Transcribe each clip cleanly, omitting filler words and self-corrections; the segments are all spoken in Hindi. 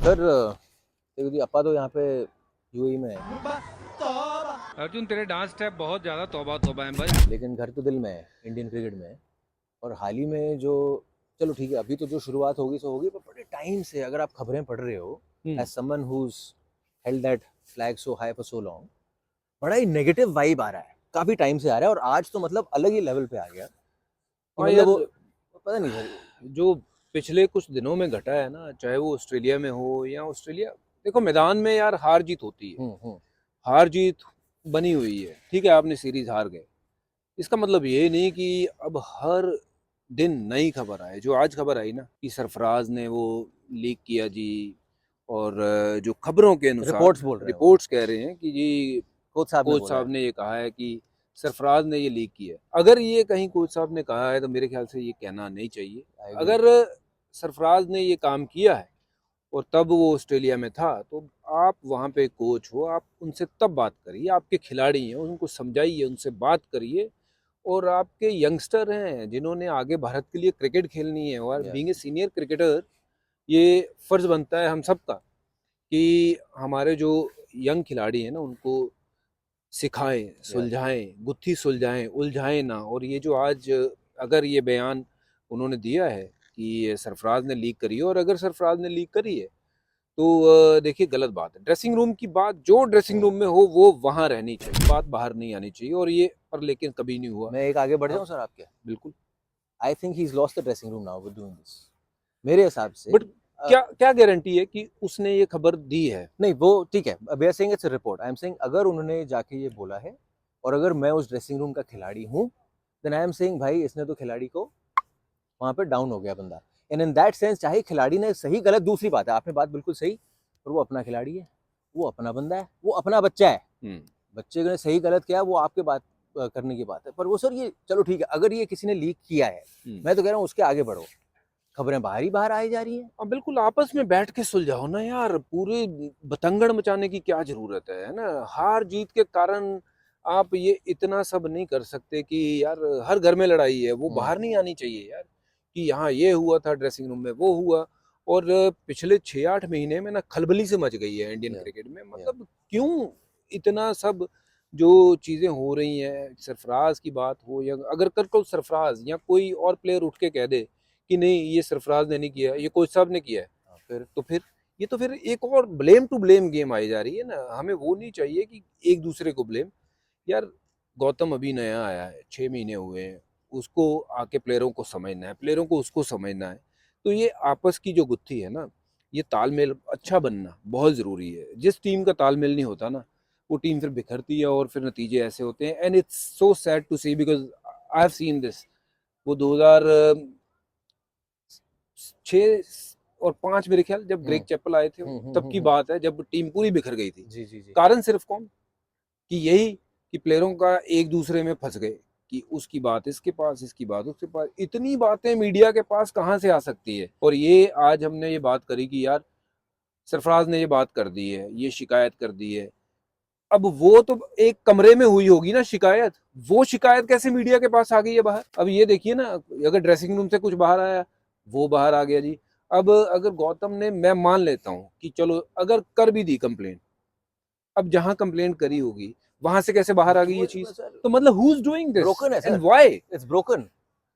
सर देखो जी अपा तो यहाँ पे यूएई में है, अर्जुन तेरे डांस स्टेप बहुत ज्यादा तौबा तौबा है भाई। लेकिन घर तो दिल में है, इंडियन क्रिकेट में है। और हाल ही में जो, चलो ठीक है, अभी तो जो शुरुआत होगी सो होगी, पर बड़े टाइम से अगर आप खबरें पढ़ रहे हो, as someone who's held that flag so high for so long, बड़ा ही नेगेटिव वाइब आ रहा है, काफी टाइम से आ रहा है। और आज तो मतलब अलग ही लेवल पे आ गया कि हाँ मतलब वो यार, पता नहीं सर। जो पिछले कुछ दिनों में घटा है ना, चाहे वो ऑस्ट्रेलिया में हो या ऑस्ट्रेलिया, देखो मैदान में यार हार जीत होती है। हम्म। हार जीत बनी हुई है, ठीक है, आपने सीरीज हार गए, इसका मतलब ये नहीं कि अब हर दिन नई खबर आए। जो आज खबर आई ना कि सरफराज ने वो लीक किया जी, और जो खबरों के अनुसार रिपोर्ट्स बोल रहे हो, रिपोर्ट्स कह रहे हैं कि जी कोच साहब ने कोच बोला साहब है। ने ये कहा है कि सरफराज ने ये लीक किया है। अगर ये कहीं कोच साहब ने कहा है तो मेरे ख्याल से ये कहना नहीं चाहिए। I agree. अगर सरफराज ने ये काम किया है और तब वो ऑस्ट्रेलिया में था, तो आप वहाँ पे कोच हो, आप उनसे तब बात करिए, आपके खिलाड़ी हैं, उनको समझाइए, उनसे बात करिए। और आपके यंगस्टर हैं जिन्होंने आगे भारत के लिए क्रिकेट खेलनी है, और या बीइंग ए सीनियर क्रिकेटर ये फर्ज बनता है हम सबका कि हमारे जो यंग खिलाड़ी हैं ना, उनको सिखाएं, या सुलझाएं, गुत्थी सुलझाएं, उलझाएं ना। और ये जो आज अगर ये बयान उन्होंने दिया है कि ये सरफराज ने लीक करी है, और अगर सरफराज ने लीक करी है तो देखिए गलत बात है। ड्रेसिंग रूम की बात जो ड्रेसिंग रूम में हो वो वहां रहनी चाहिए, बात बाहर नहीं आनी चाहिए। और ये पर लेकिन कभी नहीं हुआ। मैं एक आगे बढ़ जाऊं अब सर आपके। बिल्कुल। I think he is lost the dressing room now with doing this, मेरे हिसाब से। बट क्या क्या गारंटी है कि उसने ये खबर दी है? नहीं वो ठीक है, we are saying it's a report. I am saying अगर उन्होंने जाके ये बोला है, और अगर मैं उस ड्रेसिंग रूम का खिलाड़ी हूँ, देन आई एम सेइंग भाई इसने तो खिलाड़ी को, वहां पे डाउन हो गया बंदा। एंड इन दैट सेंस, चाहे खिलाड़ी ने सही गलत दूसरी बात है, आपने बात बिल्कुल सही, पर वो अपना खिलाड़ी है, वो अपना बंदा है, वो अपना बच्चा है। हम्म। बच्चे ने सही गलत किया वो आपके बात करने की बात है, पर वो सर ये चलो ठीक है, अगर ये किसी ने लीक किया है, मैं तो कह रहा हूँ उसके आगे बढ़ो। खबरें बाहर ही बाहर आई जा रही हैं। अब बिल्कुल आपस में बैठ के सुलझाओ ना यार, पूरे बतंगड़ मचाने की क्या जरूरत है ना? हार जीत के कारण आप ये इतना सब नहीं कर सकते कि यार हर घर में लड़ाई है, वो बाहर नहीं आनी चाहिए यार, कि यहाँ ये हुआ था, ड्रेसिंग रूम में वो हुआ। और पिछले 6-8 महीने में ना खलबली से मच गई है इंडियन या क्रिकेट में। या मतलब क्यों इतना सब जो चीजें हो रही हैं, सरफराज की बात हो या अगर कर को सरफराज या कोई और प्लेयर उठ के कह दे कि नहीं ये सरफराज ने नहीं किया, ये कोच साहब ने किया है, फिर तो फिर ये तो फिर एक और ब्लेम टू ब्लेम गेम आई जा रही है ना। हमें वो नहीं चाहिए कि एक दूसरे को ब्लेम। यार गौतम अभी नया आया है, 6 महीने हुए हैं, उसको आके प्लेयरों को समझना है, प्लेयरों को उसको समझना है। तो ये आपस की जो गुत्थी है ना, ये तालमेल अच्छा बनना बहुत ज़रूरी है। जिस टीम का तालमेल नहीं होता ना, वो टीम फिर बिखरती है और फिर नतीजे ऐसे होते हैं। And it's so sad to see, because I have seen this. वो 2006 और 2005 मेरे ख्याल, जब ग्रेग चैपल आए थे, तब की हम्म। बात है, जब टीम पूरी बिखर गई थी। जी जी जी। कारण सिर्फ कौन? कि यही कि प्लेयरों का एक दूसरे में फंस गए, कि उसकी बात इसके पास, इसकी बात उसके पास। इतनी बातें मीडिया के पास कहाँ से आ सकती है? और ये आज हमने ये बात करी कि यार सरफराज ने ये बात कर दी है, ये शिकायत कर दी है। अब वो तो एक कमरे में हुई होगी ना शिकायत, वो शिकायत कैसे मीडिया के पास आ गई है बाहर? अब ये देखिए ना, अगर ड्रेसिंग रूम से कुछ बाहर आया, वो बाहर आ गया जी। अब अगर गौतम ने, मैं मान लेता हूँ कि चलो अगर कर भी दी कंप्लेंट, अब जहां कंप्लेंट करी होगी वहां से कैसे बाहर आ गई ये चीज? सर तो मतलब who is doing this broken है and sir, why? It's broken.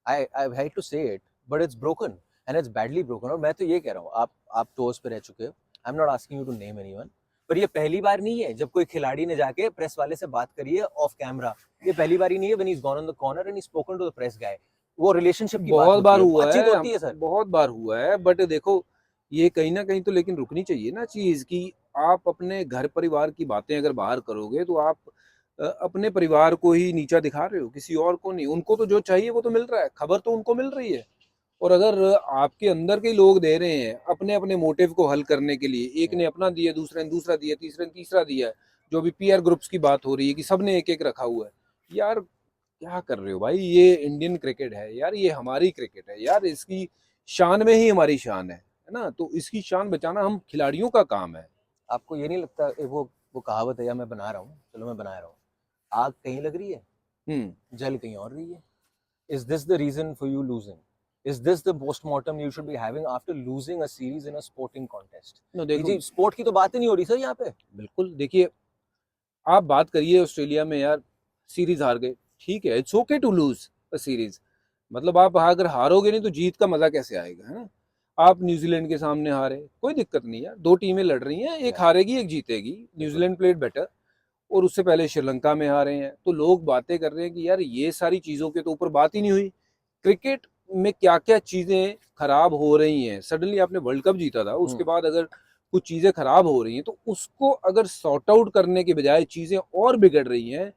I hate to say it, but it's broken, and it's badly broken. और मैं तो ये कह रहा हूँ, आप टोर्स पे रह चुके हो, I am not asking you to name anyone, पर ये पहली बार नहीं है जब कोई खिलाड़ी ने जाके प्रेस वाले से बात करी है ऑफ कैमरा। ये पहली बार ही नहीं है when he is gone on the corner and he spoken to the press guy. वो रिलेशनशिप की बात बहुत होती बार है, हुआ बातचीत है, होती है सर। बहुत बार हुआ है, बट देखो ये कहीं ना कहीं तो लेकिन रुकनी चाहिए ना चीज कि आप अपने घर परिवार की बातें अगर बाहर करोगे तो आप अपने परिवार को ही नीचा दिखा रहे हो, किसी और को नहीं। उनको तो जो चाहिए वो तो मिल रहा है, खबर तो उनको मिल रही है। और अगर आपके अंदर के लोग दे रहे हैं अपने अपने मोटिव को हल करने के लिए, एक ने अपना दिया, दूसरे ने दूसरा दिया, तीसरे ने तीसरा दिया, जो भी पीआर ग्रुप्स की बात हो रही है कि सबने एक एक रखा हुआ है, यार क्या कर रहे हो भाई? ये इंडियन क्रिकेट है यार, ये हमारी क्रिकेट है यार, इसकी शान में ही हमारी शान है ना? तो इसकी शान बचाना हम खिलाड़ियों का काम है। आपको ये नहीं लगता वो कहावत है, या मैं बना रहा हूँ, चलो मैं बना रहा हूँ, आग कहीं लग रही है, हम्म। जल कहीं और रही है। Is this the reason for you losing? Is this the postmortem you should be having after losing a series in a sporting contest? No ji देखो, स्पोर्ट की तो बात ही नहीं हो रही सर यहाँ पे। बिल्कुल देखिए, आप बात करिए ऑस्ट्रेलिया में यार, सीरीज हार गए, ठीक है, it's okay to lose a series, मतलब आप अगर हारोगे नहीं तो जीत का मजा कैसे आएगा, है ना। आप न्यूजीलैंड के सामने हारे, कोई दिक्कत नहीं यार, दो टीमें लड़ रही हैं, एक Yeah. हारेगी एक जीतेगी, न्यूजीलैंड प्लेड बेटर, और उससे पहले श्रीलंका में हारे हैं, तो लोग बातें कर रहे हैं कि यार ये सारी चीजों के तो ऊपर बात ही नहीं हुई। क्रिकेट में क्या क्या चीजें खराब हो रही हैं, सडनली आपने वर्ल्ड कप जीता था, उसके बाद अगर कुछ चीजें खराब हो रही हैं तो उसको अगर सॉर्ट आउट करने के बजाय चीजें और बिगड़ रही हैं,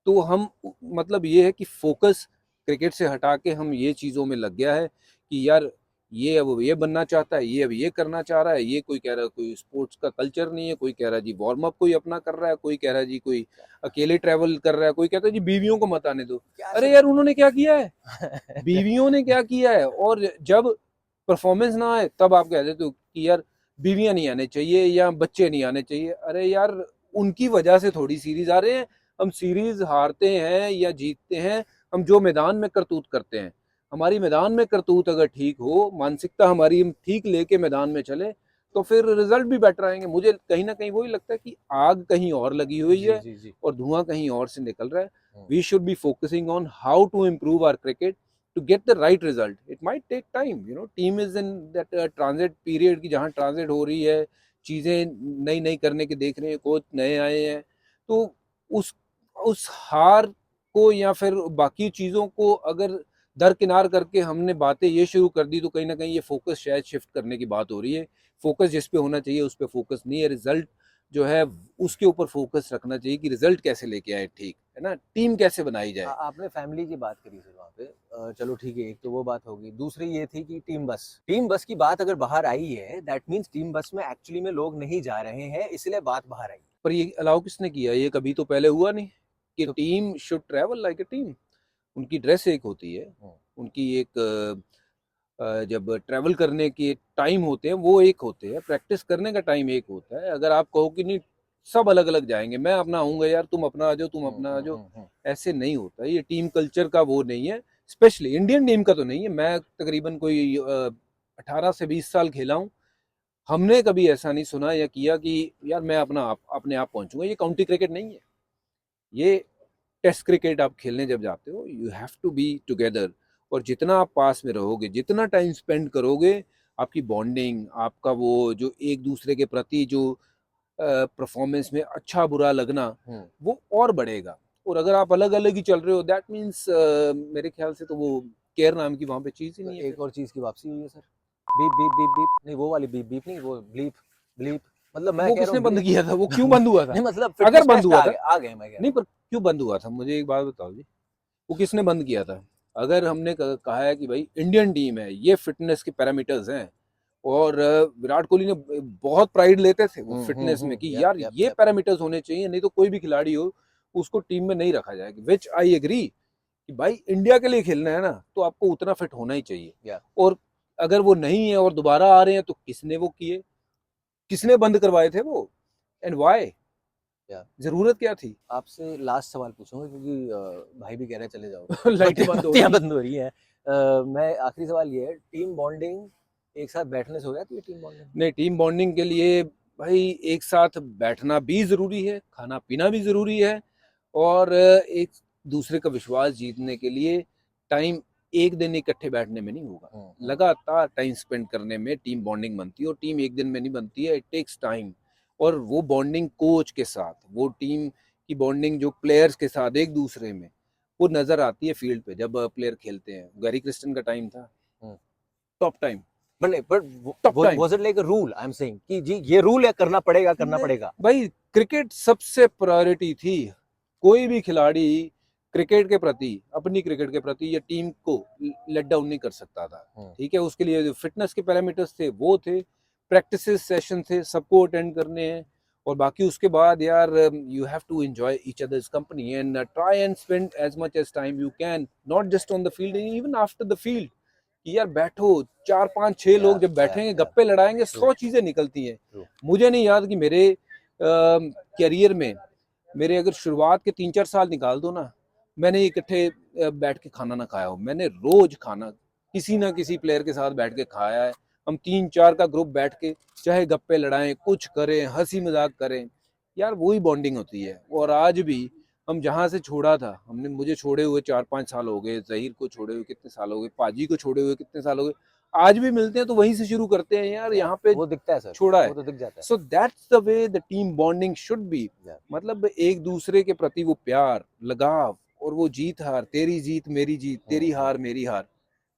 तो हम मतलब ये है कि फोकस क्रिकेट से हटा के हम ये चीज़ों में लग गया है कि यार ये अब ये बनना चाहता है, ये अब ये करना चाह रहा है, ये कोई कह रहा है कोई स्पोर्ट्स का कल्चर नहीं है, कोई कह रहा है जी वार्म अप कोई अपना कर रहा है, कोई कह रहा है जी कोई अकेले ट्रैवल कर रहा है, कोई कहता है जी बीवियों को मत आने दो। अरे यार उन्होंने क्या किया है, बीवियों ने क्या किया है, और जब परफॉर्मेंस ना आए तब आप कह देते हो कि यार बीवियां नहीं आने चाहिए या बच्चे नहीं आने चाहिए। अरे यार उनकी वजह से थोड़ी सीरीज आ रहे हैं, हम सीरीज हारते हैं या जीतते हैं, हम जो मैदान में करतूत करते हैं, हमारी मैदान में करतूत अगर ठीक हो, मानसिकता हमारी हम ठीक लेके मैदान में चले, तो फिर रिजल्ट भी बेटर आएंगे। मुझे कहीं ना कहीं वही लगता है कि आग कहीं और लगी हुई जी है जी जी। और धुआं कहीं और से निकल रहा है। We should be focusing on how to improve our cricket to get the right result. It might take time, you know, team is in that transit period की जहाँ ट्रांजिट हो रही है, चीज़ें नई नई करने के देख रहे हैं, कोच नए आए हैं, तो उस उस हार को या फिर बाकी चीज़ों को अगर दरकिनार करके हमने बातें ये शुरू कर दी, तो कहीं ना कहीं ये फोकस शायद शिफ्ट करने की बात हो रही है। फोकस जिस पे होना चाहिए उस पे फोकस नहीं है, रिजल्ट जो है उसके ऊपर फोकस रखना चाहिए कि रिजल्ट कैसे लेके आए, ठीक है ना, टीम कैसे बनाई जाए। आपने फैमिली की बात करी सर वहाँ पे, चलो ठीक है, एक तो वो बात होगी, दूसरी ये थी कि टीम बस की बात अगर बाहर आई है, दैट मीन्स टीम बस में एक्चुअली में लोग नहीं जा रहे हैं, इसलिए बात बाहर आई। पर ये अलाउ किसने किया, ये कभी तो पहले हुआ नहीं कि तो team should travel like a team. उनकी ड्रेस एक होती है, उनकी एक जब ट्रैवल करने के टाइम होते हैं वो एक होते हैं, प्रैक्टिस करने का टाइम एक होता है। अगर आप कहो कि नहीं सब अलग अलग जाएंगे, मैं अपना आऊंगा यार, तुम अपना आ जाओ, तुम अपना आ जाओ, ऐसे नहीं होता, ये टीम कल्चर का वो नहीं है, स्पेशली इंडियन टीम का तो नहीं है। मैं तकरीबन कोई 18 से 20 साल खेला हूँ, हमने कभी ऐसा नहीं सुना या किया कि यार मैं अपने आप पहुंचूंगा। ये काउंटी क्रिकेट नहीं है, ये टेस्ट क्रिकेट आप खेलने जब जाते हो you have to be together, और जितना आप पास में रहोगे, जितना टाइम स्पेंड करोगे, आपकी बॉन्डिंग, आपका वो जो एक दूसरे के प्रति जो परफॉर्मेंस में अच्छा बुरा लगना, वो और बढ़ेगा। और अगर आप अलग अलग ही चल रहे हो, दैट मीन्स मेरे ख्याल से तो वो केयर नाम की वहां पे चीज ही नहीं है। एक और चीज की वापसी हुई है sir, beep beep beep beep, नहीं वो वाली बीप बीप नहीं, वो ब्लीप ब्लीप, मतलब मैं वो कह रहा किसने हूँ बंद किया था, वो क्यों बंद हुआ था, नहीं मतलब अगर फिटनेस बंद टेस्ट हुआ था, आ गए मैं कह रहा नहीं पर क्यों बंद हुआ था, मुझे एक बात बताओ जी, वो किसने बंद किया था। अगर हमने कहा है कि भाई इंडियन टीम है, ये फिटनेस के पैरामीटर्स हैं, और विराट कोहली ने बहुत प्राइड लेते थे वो फिटनेस में कि यप यार यप ये यप। पैरामीटर्स होने चाहिए, नहीं तो कोई भी खिलाड़ी हो उसको टीम में नहीं रखा जाएगा, विच आई एग्री कि भाई इंडिया के लिए खेलना है ना, तो आपको उतना फिट होना ही चाहिए। या और अगर वो नहीं है और दोबारा आ रहे हैं, तो किसने वो किए, किसने बंद करवाए थे वो, एंड वाई, या जरूरत क्या थी। आपसे लास्ट सवाल पूछूंगा क्योंकि भाई भी कह रहे हैं चले जाओ, लाइटें बंद हो बत्तियां रही, बंद हो रही हैं। मैं आखिरी सवाल ये है, टीम बॉन्डिंग एक साथ बैठने से हो जाती है टीम बॉन्डिंग? नहीं, टीम बॉन्डिंग के लिए भाई एक साथ बैठना भी जरूरी है, खाना पीना भी जरूरी है, और एक दूसरे का विश्वास जीतने के लिए टाइम एक दिन इकट्ठे बैठने में नहीं होगा, लगातार टाइम स्पेंड करने में टीम बॉन्डिंग बनती है, और टीम एक दिन में नहीं बनती है, इट टेक्स टाइम। और वो बॉन्डिंग कोच के साथ, वो टीम की बॉन्डिंग जो प्लेयर्स के साथ एक दूसरे में, वो नजर आती है फील्ड पे जब प्लेयर खेलते हैं। गैरी क्रिस्टन का टाइम था top time, but was it like a rule, I am saying कि जी ये रूल है, करना पड़ेगा। भाई क्रिकेट सबसे प्रायोरिटी थी, कोई भी खिलाड़ी क्रिकेट के प्रति, अपनी क्रिकेट के प्रति या टीम को लेट डाउन नहीं कर सकता था, ठीक है। उसके लिए जो फिटनेस के पैरामीटर्स थे वो थे, प्रैक्टिस सेशन थे, सबको अटेंड करने हैं, और बाकी उसके बाद यार you have to enjoy each others company and try and spend as much as time you can, not just on the field, even after the field, कि यार बैठो, 4 5 6 लोग जब बैठेंगे गप्पे लड़ाएंगे, 100 चीजें निकलती हैं। मुझे नहीं याद कि मेरे करियर में, मेरे अगर शुरुआत के 3 4 साल निकाल दो ना, मैंने इकट्ठे बैठ के खाना ना खाया हो, मैंने रोज खाना किसी ना किसी प्लेयर के साथ बैठ के खाया है। हम 3-4 का ग्रुप बैठ के चाहे गप्पे लड़ाएं, कुछ करें, हंसी मजाक करें, यार वही बॉन्डिंग होती है। और आज भी हम जहाँ से छोड़ा था, हमने मुझे छोड़े हुए 4-5 साल हो गए, जहीर को छोड़े हुए कितने साल हो गए, पाजी को छोड़े हुए कितने साल हो गए, आज भी मिलते हैं तो वहीं से शुरू करते हैं यार, यहाँ पे वो दिखता है सर, छोड़ा वो है। तो दिख जाता है। So that's the way the team bonding should be. Yeah. मतलब एक दूसरे के प्रति वो प्यार, लगाव, और वो जीत हार, तेरी जीत मेरी जीत, तेरी हार मेरी हार,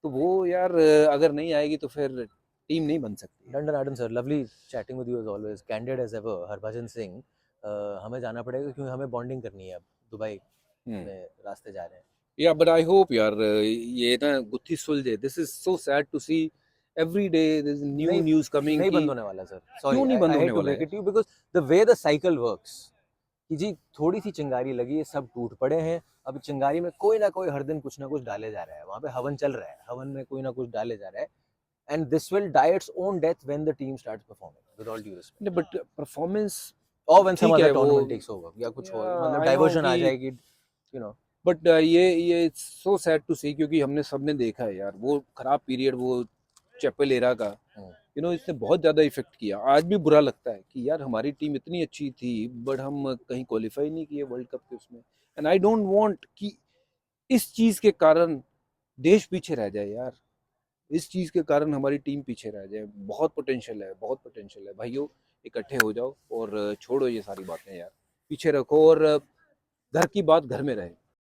तो वो यार अगर नहीं आएगी तो फिर टीम नहीं बन सकती। London Arden sir, lovely chatting with you as always, candid as ever. Harbhajan Singh, हमें जाना पड़ेगा क्योंकि हमें बॉन्डिंग करनी है अब, दुबई हम्म। में रास्ते जा रहे हैं। या बट आई होप यार ये ना गुत्थी सुलझे। This is so sad to see every day this new नहीं न्यूज़ कमिंग नहीं कि बंद होने वाला सर, सॉरी, क्यों नहीं बंद आई होने हेट टू वाला ब्रेक है। It you because the way the cycle works, कि जी थोड़ी सी चिंगारी लगी है, सब टूट पड़े हैं, अब चिंगारी में कोई ना कोई हर दिन कुछ ना कुछ डाले जा रहा है, वहां पे हवन चल रहा है, हवन में कोई ना कुछ डाले जा रहा है, and this will die its own death when the team starts performing with all due respect, but performance और व्हेन सम ठीक अदर है वो, टूर्नामेंट टेक्स ओवर या कुछ हो, मतलब आई नो डाइवर्जन कि आ जाएगी, यू नो। बट ये सो सैड टू सी, क्योंकि हमने सबने देखा है यार वो खराब पीरियड, वो चैपेलेरा का, यू नो, इसने बहुत ज़्यादा इफेक्ट किया। आज भी बुरा लगता है कि यार हमारी टीम इतनी अच्छी थी बट हम कहीं क्वालिफाई नहीं किए वर्ल्ड कप के उसमें। एंड आई डोंट वांट कि इस चीज़ के कारण देश पीछे रह जाए यार, इस चीज़ के कारण हमारी टीम पीछे रह जाए। बहुत पोटेंशियल है, बहुत पोटेंशियल है भाइयों, इकट्ठे हो जाओ और छोड़ो ये सारी बातें यार, पीछे रखो और घर की बात घर में रहे।